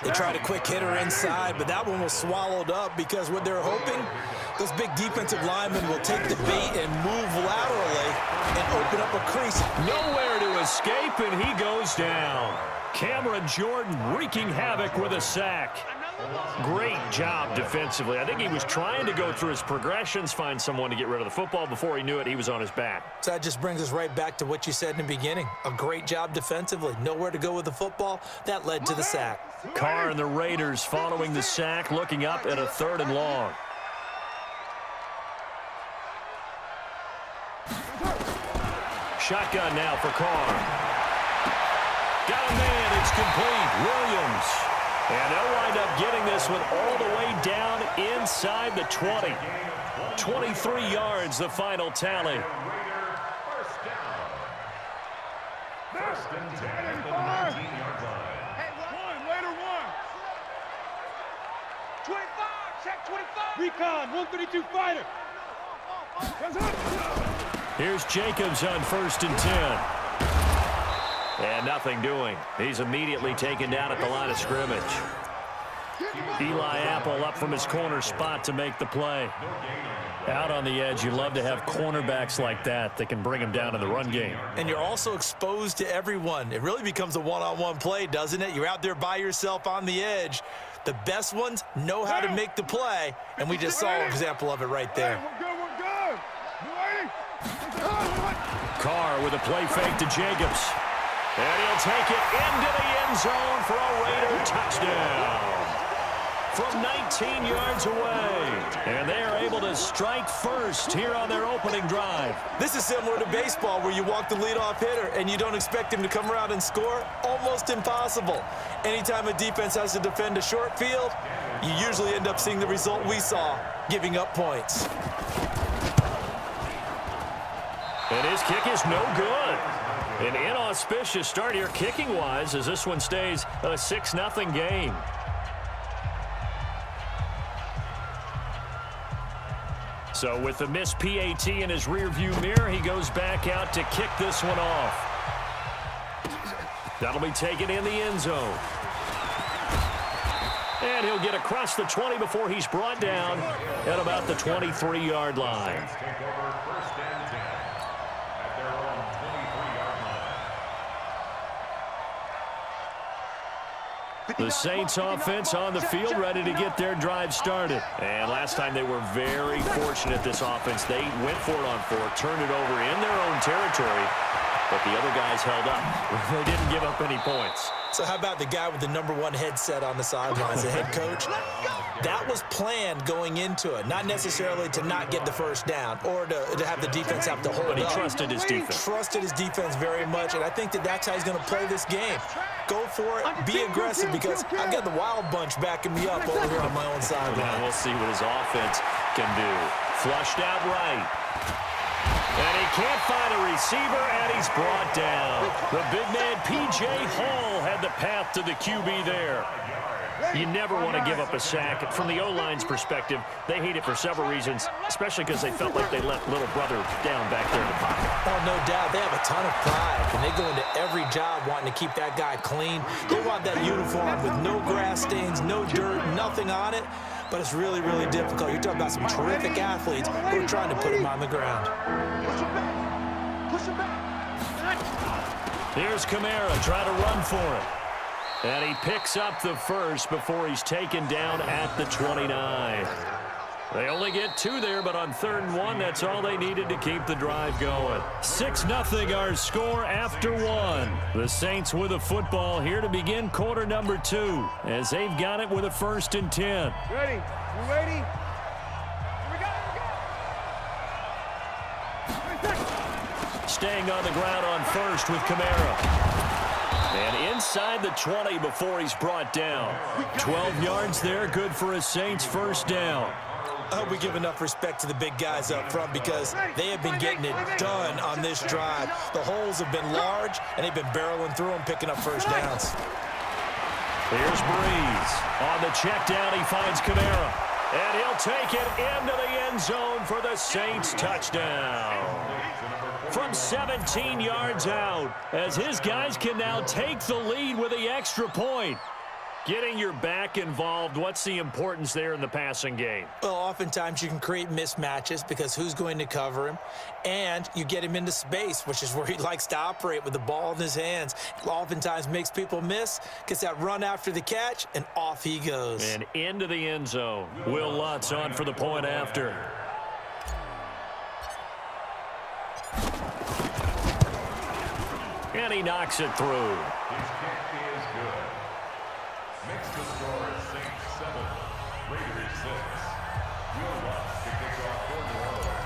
They tried a quick hitter inside, but that one was swallowed up because what they're hoping, those big defensive linemen will take the bait and move laterally and open up a crease. Nowhere to escape, and he goes down. Cameron Jordan wreaking havoc with a sack. Great job defensively. I think he was trying to go through his progressions, find someone to get rid of the football. Before he knew it, he was on his back. So that just brings us right back to what you said in the beginning. A great job defensively. Nowhere to go with the football. That led to the sack. Carr and the Raiders following the sack, looking up at a 3rd and long. Shotgun now for Carr. Got a man. It's complete. Williams. And they'll wind up getting this one all the way down inside the 20. 23 yards, the final tally. First and 10 at the 19-yard line. Hey, later one. 25, check 25. Recon, 132 fighter. Here's Jacobs on 1st and 10. And nothing doing. He's immediately taken down at the line of scrimmage. Eli Apple up from his corner spot to make the play. Out on the edge, you love to have cornerbacks like that can bring him down in the run game. And you're also exposed to everyone. It really becomes a one-on-one play, doesn't it? You're out there by yourself on the edge. The best ones know how to make the play, and we just saw an example of it right there. We're good. Carr with a play fake to Jacobs. And he'll take it into the end zone for a Raider touchdown. From 19 yards away. And they are able to strike first here on their opening drive. This is similar to baseball where you walk the leadoff hitter and you don't expect him to come around and score. Almost impossible. Anytime a defense has to defend a short field, you usually end up seeing the result we saw, giving up points. And his kick is no good. An inauspicious start here kicking-wise as this one stays a 6-0 game. So with the missed PAT in his rearview mirror, he goes back out to kick this one off. That'll be taken in the end zone. And he'll get across the 20 before he's brought down at about the 23-yard line. The Saints offense on the field ready to get their drive started. And last time they were very fortunate, this offense. They went for it on 4, turned it over in their own territory, but the other guys held up. They didn't give up any points. So how about the guy with the #1 headset on the sidelines, the head coach? That was planned going into it, not necessarily to not get the first down or to have the defense have to hold up. But he trusted his defense. Trusted his defense very much, and I think that's how he's going to play this game. Go for it, be aggressive, because I've got the Wild Bunch backing me up over here on my own sideline. Well, we'll see what his offense can do. Flushed out right. And he can't find a receiver, and he's brought down. The big man, P.J. Hall, had the path to the QB there. You never want to give up a sack. From the O-line's perspective, they hate it for several reasons, especially because they felt like they left little brother down back there in the pocket. Oh, no doubt. They have a ton of pride, and they go into every job wanting to keep that guy clean. They want that uniform with no grass stains, no dirt, nothing on it. But it's really, really difficult. You're talking about some terrific athletes who are trying to put him on the ground. Push him back. Here's Kamara trying to run for it. And he picks up the first before he's taken down at the 29. They only get 2 there, but on 3rd and 1, that's all they needed to keep the drive going. 6-0 our score after 1. The Saints with the football here to begin quarter number 2 as they've got it with a 1st and 10. Ready? You ready? Here we go. Staying on the ground on 1st with Kamara. And inside the 20 before he's brought down. 12 yards there, good for a Saints 1st down. I hope we give enough respect to the big guys up front because they have been getting it done on this drive. The holes have been large, and they've been barreling through them, picking up 1st downs. Here's Breeze. On the check down, he finds Kamara. And he'll take it into the end zone for the Saints touchdown. From 17 yards out, as his guys can now take the lead with the extra point. Getting your back involved, what's the importance there in the passing game? Well, oftentimes you can create mismatches because who's going to cover him? And you get him into space, which is where he likes to operate with the ball in his hands. Oftentimes makes people miss, gets that run after the catch, and off he goes. And into the end zone. Will Lutz on for the point after. And he knocks it through. His kick is good. Makes the score at Saints 7, Raiders 6. Will Lutz to kick off for New Orleans.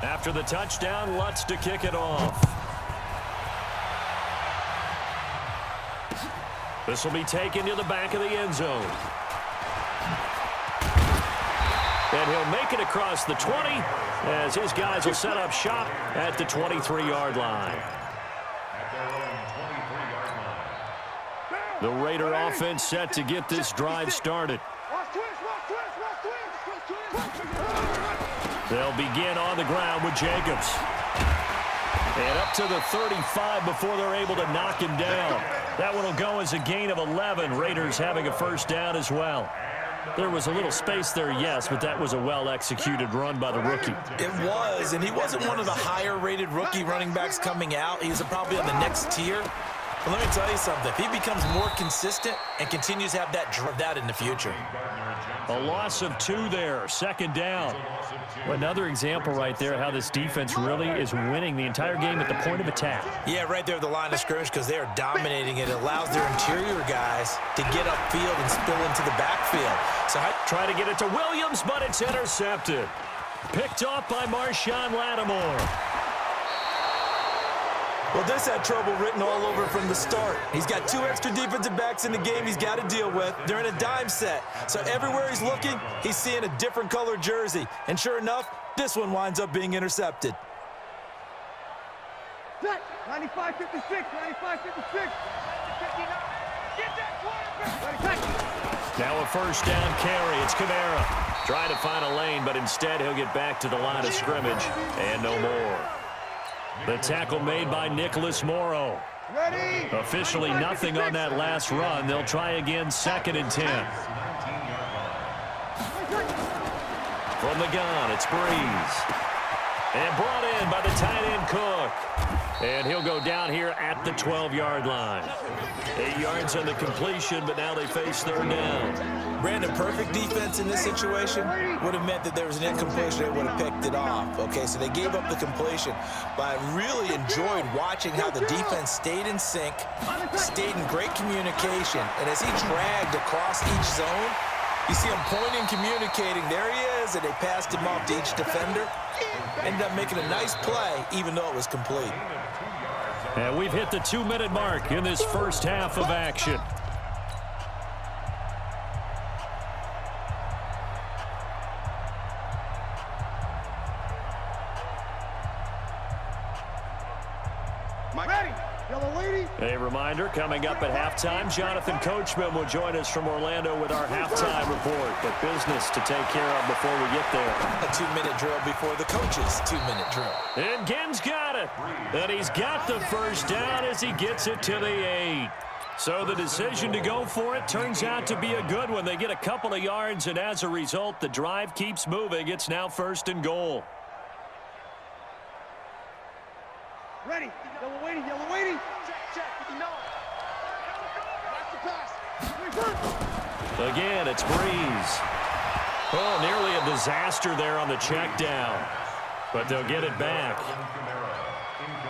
After the touchdown, Lutz to kick it off. This will be taken to the back of the end zone. And he'll make it across the 20 as his guys will set up shop at the 23-yard line. At their own 23-yard line. The Raider offense set to get this drive started. They'll begin on the ground with Jacobs. And up to the 35 before they're able to knock him down. That one will go as a gain of 11. Raiders having a first down as well. There was a little space there, yes, but that was a well-executed run by the rookie. It was, and he wasn't one of the higher-rated rookie running backs coming out. He's probably on the next tier. But let me tell you something. If he becomes more consistent and continues to have that in the future. A loss of 2 there, second down. Another example right there how this defense really is winning the entire game at the point of attack. Yeah, right there at the line of scrimmage because they are dominating it. It allows their interior guys to get upfield and spill into the backfield. So try to get it to Williams, but it's intercepted. Picked off by Marshawn Lattimore. Well, this had trouble written all over from the start. He's got 2 extra defensive backs in the game he's got to deal with. They're in a dime set. So everywhere he's looking, he's seeing a different color jersey. And sure enough, this one winds up being intercepted. 95-56, 95-56. 59. Get that quarterback. Now a first down carry. It's Kamara. Trying to find a lane, but instead he'll get back to the line of scrimmage and no more. The tackle made by Nicholas Morrow. Ready? Officially nothing on that last run. They'll try again, 2nd and 10. From the gun, it's Breeze. And brought in by the tight end Cook. And he'll go down here at the 12-yard line. 8 yards on the completion, but now they face 3rd down. Brandon, perfect defense in this situation would have meant that there was an incompletion. They would have picked it off. Okay, so they gave up the completion. But I really enjoyed watching how the defense stayed in sync, stayed in great communication. And as he dragged across each zone, you see him pointing, communicating. There he is, and they passed him off to each defender. Ended up making a nice play, even though it was complete. And we've hit the 2-minute mark in this first half of action. Ready? Yellow lady. A reminder, coming up at halftime, Jonathan Coachman will join us from Orlando with our halftime report. But business to take care of before we get there. A 2-minute drill before the coach's 2-minute drill. And Ginn's got it. And he's got the first down as he gets it to the 8. So the decision to go for it turns out to be a good one. They get a couple of yards, and as a result, the drive keeps moving. It's now 1st and goal. Ready? Yellow waiting, yellow waiting. Check, 59. That's the pass. Again, it's Breeze. Oh, nearly a disaster there on the check down. But they'll get it back.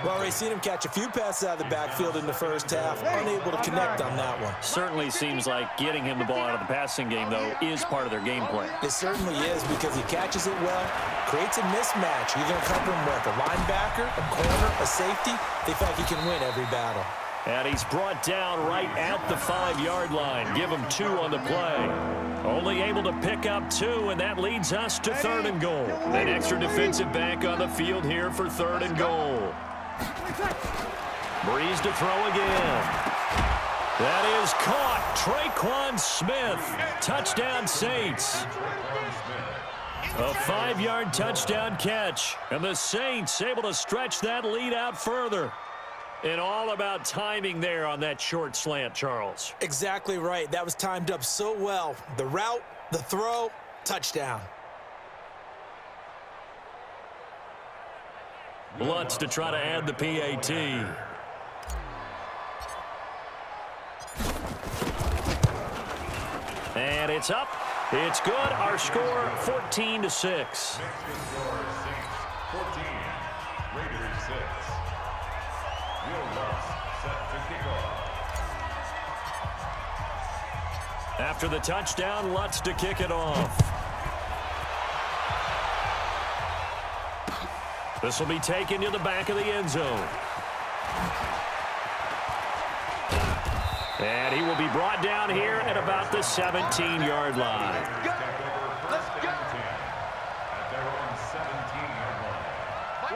Well, we've seen him catch a few passes out of the backfield in the first half, unable to connect on that one. Certainly seems like getting him the ball out of the passing game, though, is part of their game plan. It certainly is because he catches it well, creates a mismatch. You're going to cover him with a linebacker, a corner, a safety. They feel like he can win every battle. And he's brought down right at the 5-yard line. Give him 2 on the play. Only able to pick up 2, and that leads us to 3rd and goal. An extra defensive back on the field here for 3rd and goal. Breeze to throw again. That is caught. Traquan Smith. Touchdown Saints. A 5-yard touchdown catch. And the Saints able to stretch that lead out further. And all about timing there on that short slant, Charles. Exactly right. That was timed up so well. The route, the throw, touchdown. Lutz to try to add the PAT. And it's up. It's good. Our score, 14-6. Next score, Saints 14, Raiders 6. Will Lutz set to kick off. After the touchdown, Lutz to kick it off. This will be taken to the back of the end zone. And he will be brought down here at about the 17-yard line.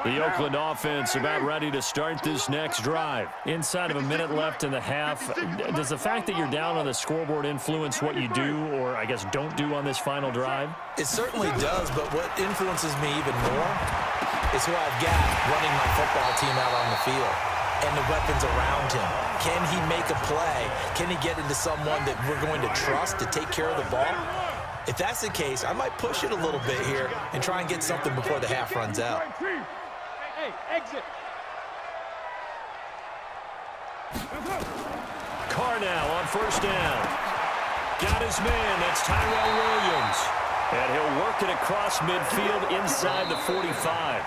The Oakland offense about ready to start this next drive. Inside of a minute left in the half, does the fact that you're down on the scoreboard influence what you do, or I guess don't do on this final drive? It certainly does, but what influences me even more is who I've got running my football team out on the field and the weapons around him. Can he make a play? Can he get into someone that we're going to trust to take care of the ball? If that's the case, I might push it a little bit here and try and get something before the half runs out. Hey, exit. Carr now on first down. Got his man. That's Tyrell Williams. And he'll work it across midfield inside the 45.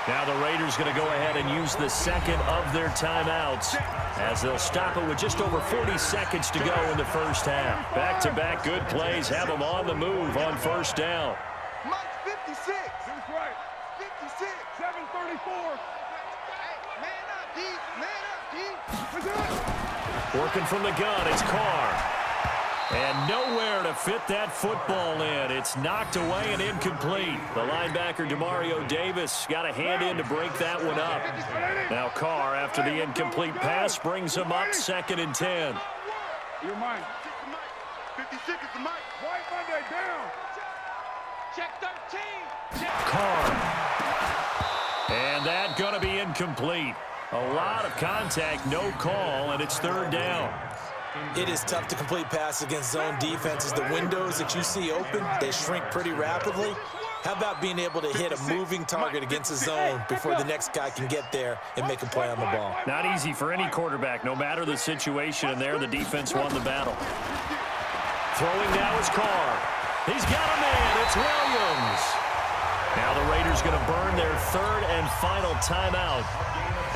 Now the Raiders going to go ahead and use the second of their timeouts as they'll stop it with just over 40 seconds to go in the first half. Back-to-back good plays have them on the move on first down. Mike 56. That's right. 56. 734. Man up, D. Man up, D. Working from the gun, it's Carr. And nowhere to fit that football in. It's knocked away and incomplete. The linebacker, Demario Davis, got a hand in to break that one up. Now Carr, after the incomplete pass, brings him up 2nd and 10. You're mine. 56 is the mic. White Monday down. Check 13. Carr. And that going to be incomplete. A lot of contact, no call, and it's 3rd down. It is tough to complete passes against zone defenses. The windows that you see open, they shrink pretty rapidly. How about being able to hit a moving target against a zone before the next guy can get there and make a play on the ball? Not easy for any quarterback, no matter the situation, and there the defense won the battle. Throwing now is Carr. He's got a man. It's Williams. Now the Raiders going to burn their 3rd and final timeout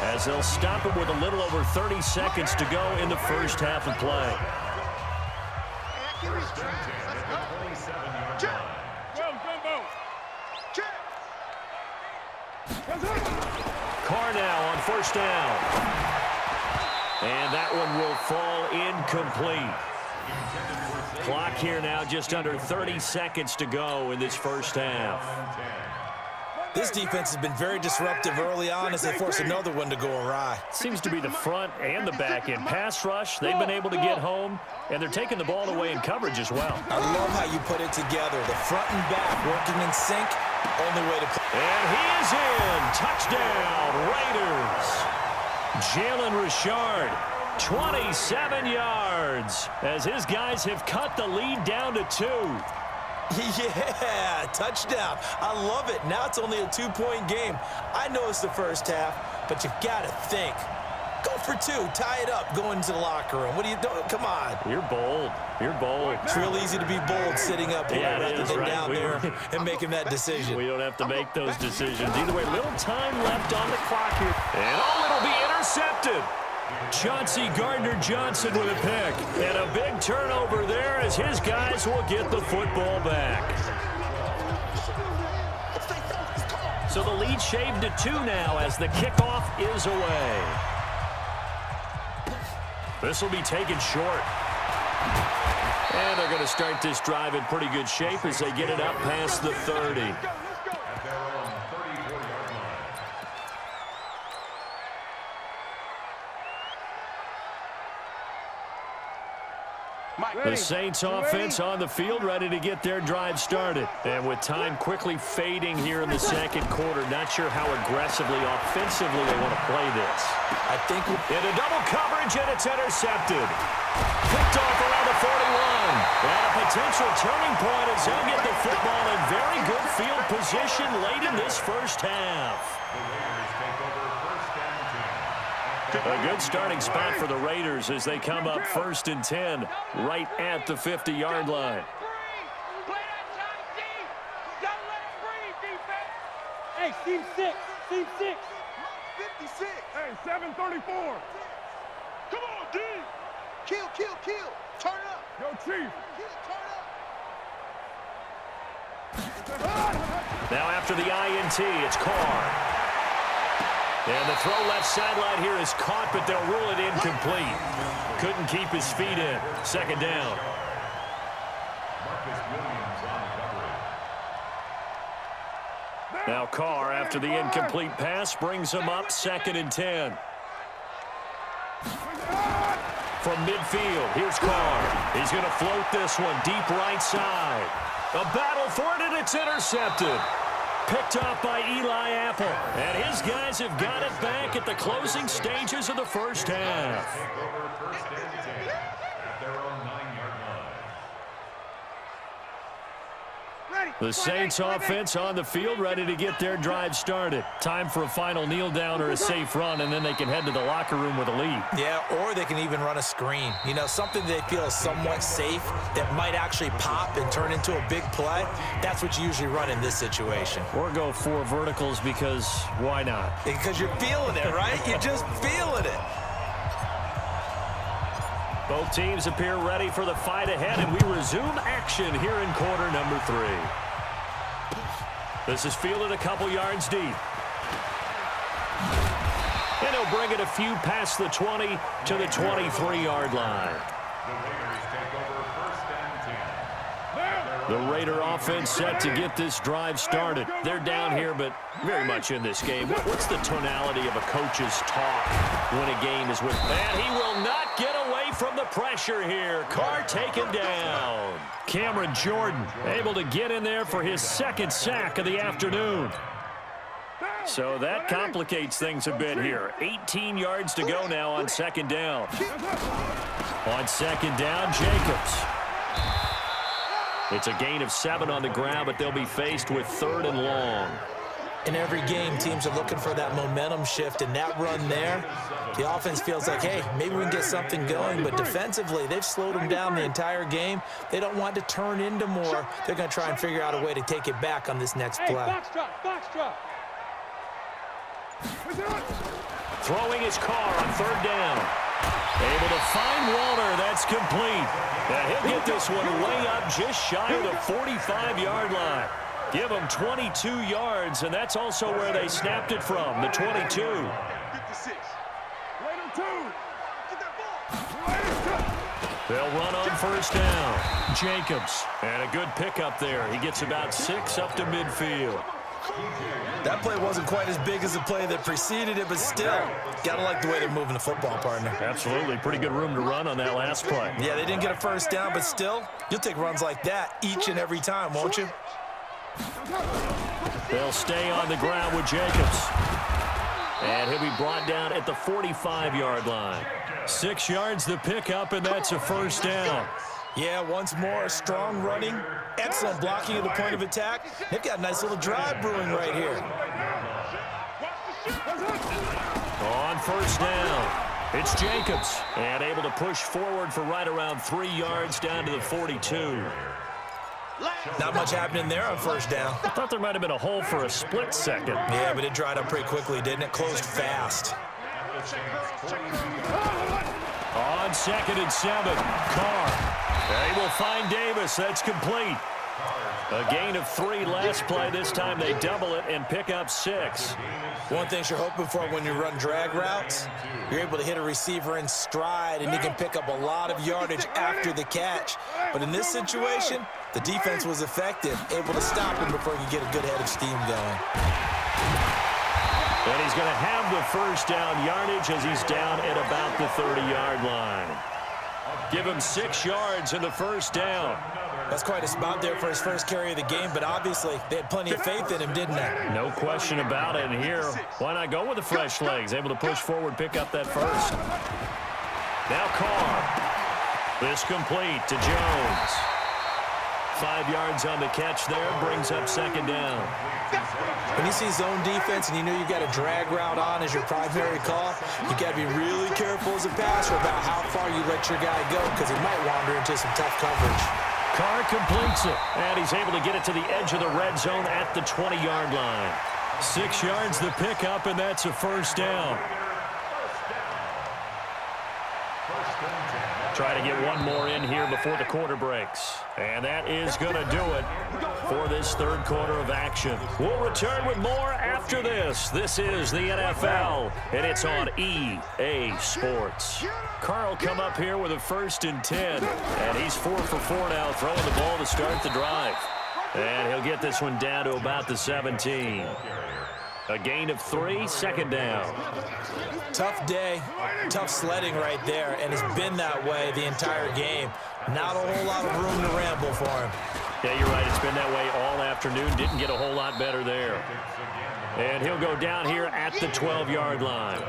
as they'll stop it with a little over 30 seconds to go in the first half of play. Carr now on first down. And that one will fall incomplete. Clock here now just under 30 seconds to go in this first half. This defense has been very disruptive early on as they force another one to go awry. Seems to be the front and the back end. Pass rush, they've been able to get home, and they're taking the ball away in coverage as well. I love how you put it together. The front and back working in sync, only way to play. And he is in. Touchdown, Raiders. Jalen Richard, 27 yards, as his guys have cut the lead down to 2. Yeah, touchdown. I love it. Now it's only a 2-point game. I know it's the first half, but you've got to think. Go for 2. Tie it up. Go into the locker room. What are you doing? Come on. You're bold. You're bold. It's real easy to be bold sitting up here rather than right. down there and making that decision. We don't have to make those decisions. Either way, little time left on the clock here. And it'll be intercepted. Chauncey Gardner-Johnson with a pick. And a big turnover there as his guys will get the football back. So the lead shaved to 2 now as the kickoff is away. This will be taken short. And they're going to start this drive in pretty good shape as they get it up past the 30. The Saints offense on the field, ready to get their drive started. And with time quickly fading here in the second quarter, not sure how aggressively, offensively they want to play this. I think into double coverage, and it's intercepted. Picked off around the 41. And a potential turning point as they'll get the football in very good field position late in this first half. A good starting spot for the Raiders as they come up 1st and 10 right at the 50-yard line. Hey, team 6. Team 6. 56. Hey, 734. Come on, D. Kill. Turn up. Yo, Chief. Kill, turn up. Now after the INT, it's Carr. And the throw left sideline here is caught, but they'll rule it incomplete. Couldn't keep his feet in. Second down. Now Carr, after the incomplete pass, brings him up 2nd and 10. From midfield, here's Carr. He's going to float this one deep right side. A battle for it, and it's intercepted. Picked off by Eli Apple. And his guys have got it back at the closing stages of the first half. The Saints offense on the field, ready to get their drive started. Time for a final kneel down or a safe run, and then they can head to the locker room with a lead. Yeah, or they can even run a screen. You know, something they feel is somewhat safe that might actually pop and turn into a big play. That's what you usually run in this situation. Or go 4 verticals because why not? Because you're feeling it, right? You're just feeling it. Both teams appear ready for the fight ahead, and we resume action here in quarter number 3. This is fielded a couple yards deep. And he'll bring it a few past the 20 to the 23-yard line. The Raider offense set to get this drive started. They're down here, but very much in this game. What's the tonality of a coach's talk when a game is with? And he will not get away from the pressure here. Carr taken down. Cameron Jordan able to get in there for his 2nd sack of the afternoon. So that complicates things a bit here. 18 yards to go now on 2nd down. On 2nd down, Jacobs. It's a gain of 7 on the ground, but they'll be faced with 3rd and long. In every game, teams are looking for that momentum shift, and that run there, the offense feels like, hey, maybe we can get something going, but defensively, they've slowed them down the entire game. They don't want to turn into more. They're going to try and figure out a way to take it back on this next play. Box drop. Throwing his Carr on 3rd down. Able to find Walter. That's complete. Now he'll get this one way up just shy of the 45-yard line. Give him 22 yards, and that's also where they snapped it from, the 22. 56. Raider 2. Get that ball. They'll run on 1st down. Jacobs. And a good pickup there. He gets about 6 up to midfield. That play wasn't quite as big as the play that preceded it, but still, got to like the way they're moving the football, partner. Absolutely. Pretty good room to run on that last play. Yeah, they didn't get a 1st down, but still, you'll take runs like that each and every time, won't you? They'll stay on the ground with Jacobs. And he'll be brought down at the 45-yard line. 6 yards the pickup, and that's a 1st down. Yeah, once more, strong running, excellent blocking at the point of attack. They've got a nice little drive brewing right here. On 1st down, it's Jacobs. And able to push forward for right around 3 yards down to the 42. Not much happening there on 1st down. I thought there might have been a hole for a split second. Yeah, but it dried up pretty quickly, didn't it? Closed fast. On 2nd and 7, Carr. They will find Davis. That's complete. A gain of 3 last play. This time they double it and pick up 6. One thing you're hoping for when you run drag routes, you're able to hit a receiver in stride, and he can pick up a lot of yardage after the catch. But in this situation, the defense was effective, able to stop him before he could get a good head of steam going. And he's going to have the 1st down yardage as he's down at about the 30-yard line. Give him 6 yards in the first down. That's quite a spot there for his first carry of the game, but obviously they had plenty of faith in him, didn't they? No question about it. And here, why not go with the fresh legs? Able to push forward, pick up that first. Now Carr. This complete to Jones. 5 yards on the catch there, brings up second down. When you see zone defense and you know you've got a drag route on as your primary call, you got to be really careful as a passer about how far you let your guy go because he might wander into some tough coverage. Carr completes it, and he's able to get it to the edge of the red zone at the 20-yard line. 6 yards the pickup, and that's a first down. Try to get one more in here before the quarter breaks. And that is going to do it for this third quarter of action. We'll return with more after this. This is the NFL, and it's on EA Sports. Carl come up here with a 1st and 10, and he's 4 for 4 now, throwing the ball to start the drive. And he'll get this one down to about the 17. A gain of 3, second down. Tough day, tough sledding right there, and it's been that way the entire game. Not a whole lot of room to ramble for him. Yeah, you're right. It's been that way all afternoon. Didn't get a whole lot better there. And he'll go down here at the 12-yard line.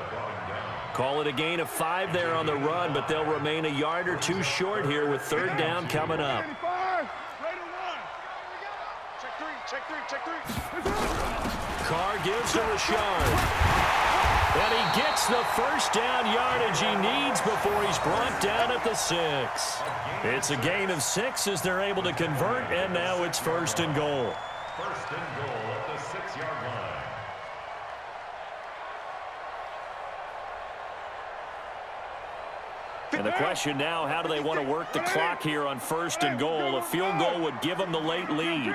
Call it a gain of 5 there on the run, but they'll remain a yard or 2 short here with third down coming up. Carr gives to Rashard. And he gets the first down yardage he needs before he's brought down at the 6. It's a gain of 6 as they're able to convert, and now it's 1st and goal. 1st and goal at the 6-yard line. And the question now, how do they want to work the clock here on 1st and goal? A field goal would give them the late lead.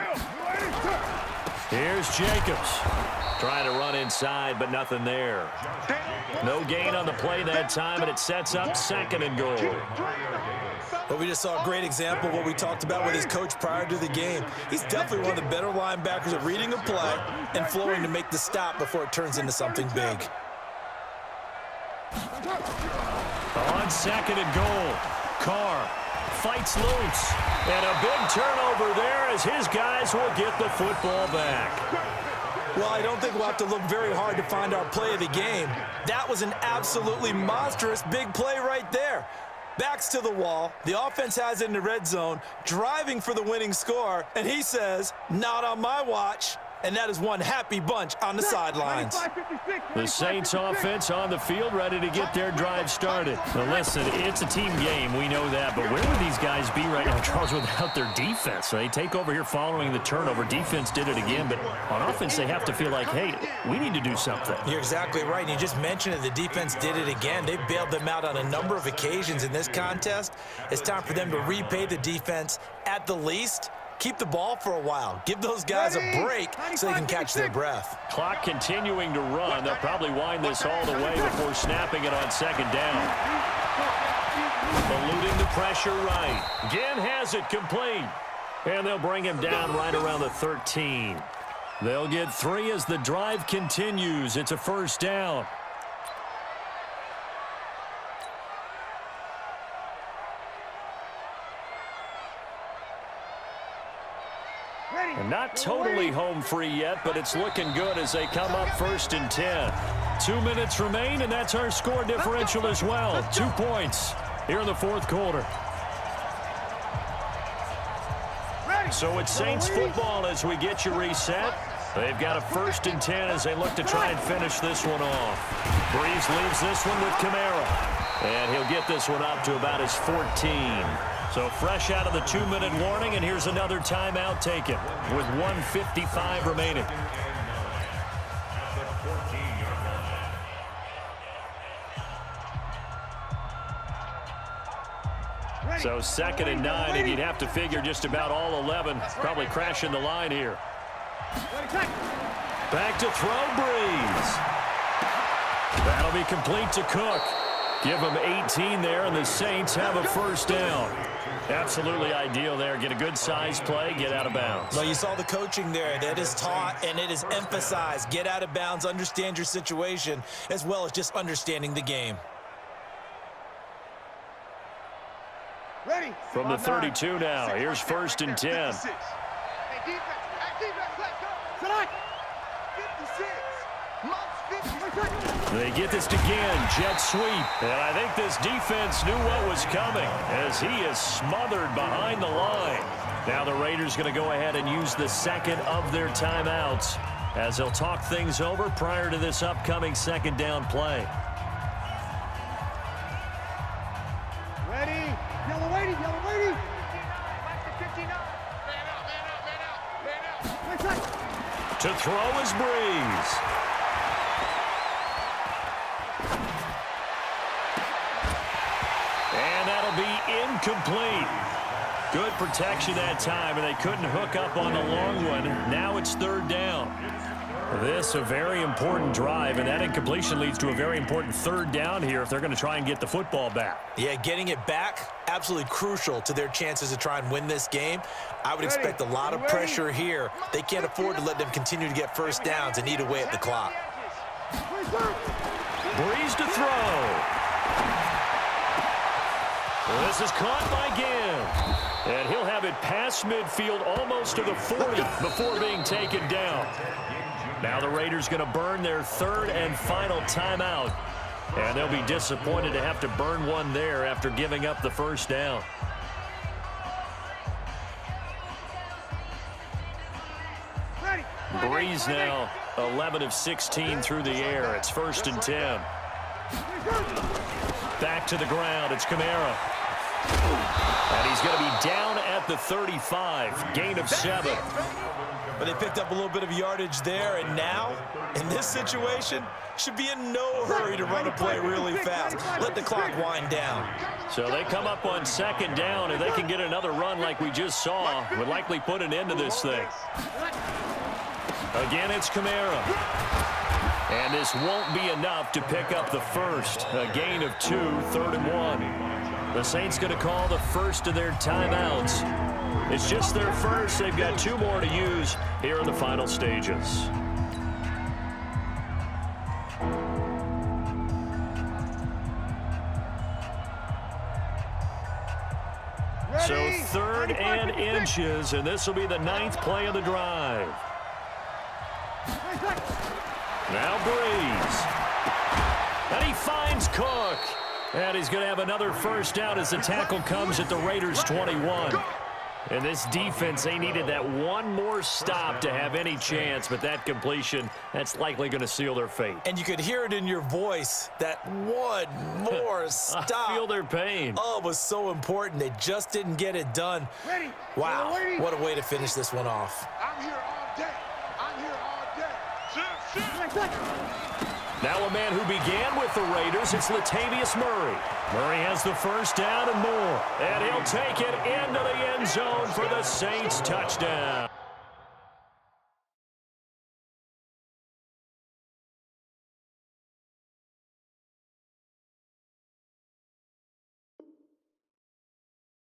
Here's Jacobs. Trying to run inside, but nothing there. No gain on the play that time, and it sets up 2nd and goal. But we just saw a great example of what we talked about with his coach prior to the game. He's definitely one of the better linebackers at reading a play and flowing to make the stop before it turns into something big. On 2nd and goal, Carr fights loose. And a big turnover there as his guys will get the football back. Well, I don't think we'll have to look very hard to find our play of the game. That was an absolutely monstrous big play right there. Backs to the wall. The offense has it in the red zone, driving for the winning score. And he says, not on my watch. And that is one happy bunch on the sidelines. The Saints offense on the field, ready to get their drive started. Now listen, it's a team game, we know that, but where would these guys be right now, Charles, without their defense? So they take over here following the turnover. Defense did it again, but on offense they have to feel like, hey, we need to do something. You're exactly right, and you just mentioned it. The defense did it again. They bailed them out on a number of occasions in this contest. It's time for them to repay the defense at the least. Keep the ball for a while. Give those guys a break so they can catch their breath. Clock continuing to run. They'll probably wind this all the way before snapping it on 2nd down. Eluding the pressure right. Ginn has it complete. And they'll bring him down right around the 13. They'll get 3 as the drive continues. It's a 1st down. And not totally home free yet, but it's looking good as they come up 1st and 10. 2 minutes remain, and that's our score differential as well. 2 points here in the 4th quarter. So it's Saints football as we get you reset. They've got a 1st and 10 as they look to try and finish this one off. Breeze leaves this one with Kamara. And he'll get this one up to about his 14. So fresh out of the 2-minute warning, and here's another timeout taken with 1:55 remaining. So 2nd and 9, and you'd have to figure just about all 11 probably crashing the line here. Back to throw, Breeze. That'll be complete to Cook. Give him 18 there, and the Saints have a 1st down. Absolutely ideal there. Get a good size play, get out of bounds. Well, you saw the coaching there. That is taught and it is emphasized. Get out of bounds, understand your situation, as well as just understanding the game. Ready. From the 32 now. Here's 1st and 10. Hey, defense. Hey, defense, let's go. Select. 56. Monk's 50. They get this again. Jet sweep. And I think this defense knew what was coming as he is smothered behind the line. Now the Raiders going to go ahead and use the second of their timeouts as they'll talk things over prior to this upcoming 2nd down play. Ready. Yellow waiting. Yellow waiting. 59. Man out, man out, man out, man out. Right side. To throw is Breeze. And that'll be incomplete. Good protection that time, and they couldn't hook up on the long one. Now it's 3rd down. This a very important drive, and that incompletion leads to a very important 3rd down here if they're going to try and get the football back. Yeah, getting it back, absolutely crucial to their chances to try and win this game. I would expect a lot of pressure here. They can't afford to let them continue to get 1st downs and eat away at the clock. Breeze to throw. This is caught by Ginn. And he'll have it past midfield almost to the 40 before being taken down. Now the Raiders going to burn their 3rd and final timeout. And they'll be disappointed to have to burn one there after giving up the 1st down. Breeze now 11 of 16 through the air. It's 1st and 10. Back to the ground. It's Kamara. And he's going to be down at the 35. Gain of 7. But they picked up a little bit of yardage there, and now, in this situation, should be in no hurry to run a play really fast. Let the clock wind down. So they come up on 2nd down. If they can get another run like we just saw, would likely put an end to this thing. Again, it's Kamara. And this won't be enough to pick up the 1st. A gain of 2, 3rd and 1. The Saints going to call the 1st of their timeouts. It's just their 1st. They've got 2 more to use here in the final stages. So 3rd and inches, and this will be the 9th play of the drive. Now Breeze. And he finds Cook. And he's going to have another 1st down as the tackle comes at the Raiders' 21. And this defense, they needed that one more stop to have any chance, but that completion, that's likely going to seal their fate. And you could hear it in your voice, that one more stop. I feel their pain. Oh, it was so important. They just didn't get it done. Wow, what a way to finish this one off. I'm here all day. I'm here all day. Now a man who began with the Raiders, it's Latavius Murray. Murray has the 1st down and more. And he'll take it into the end zone for the Saints touchdown.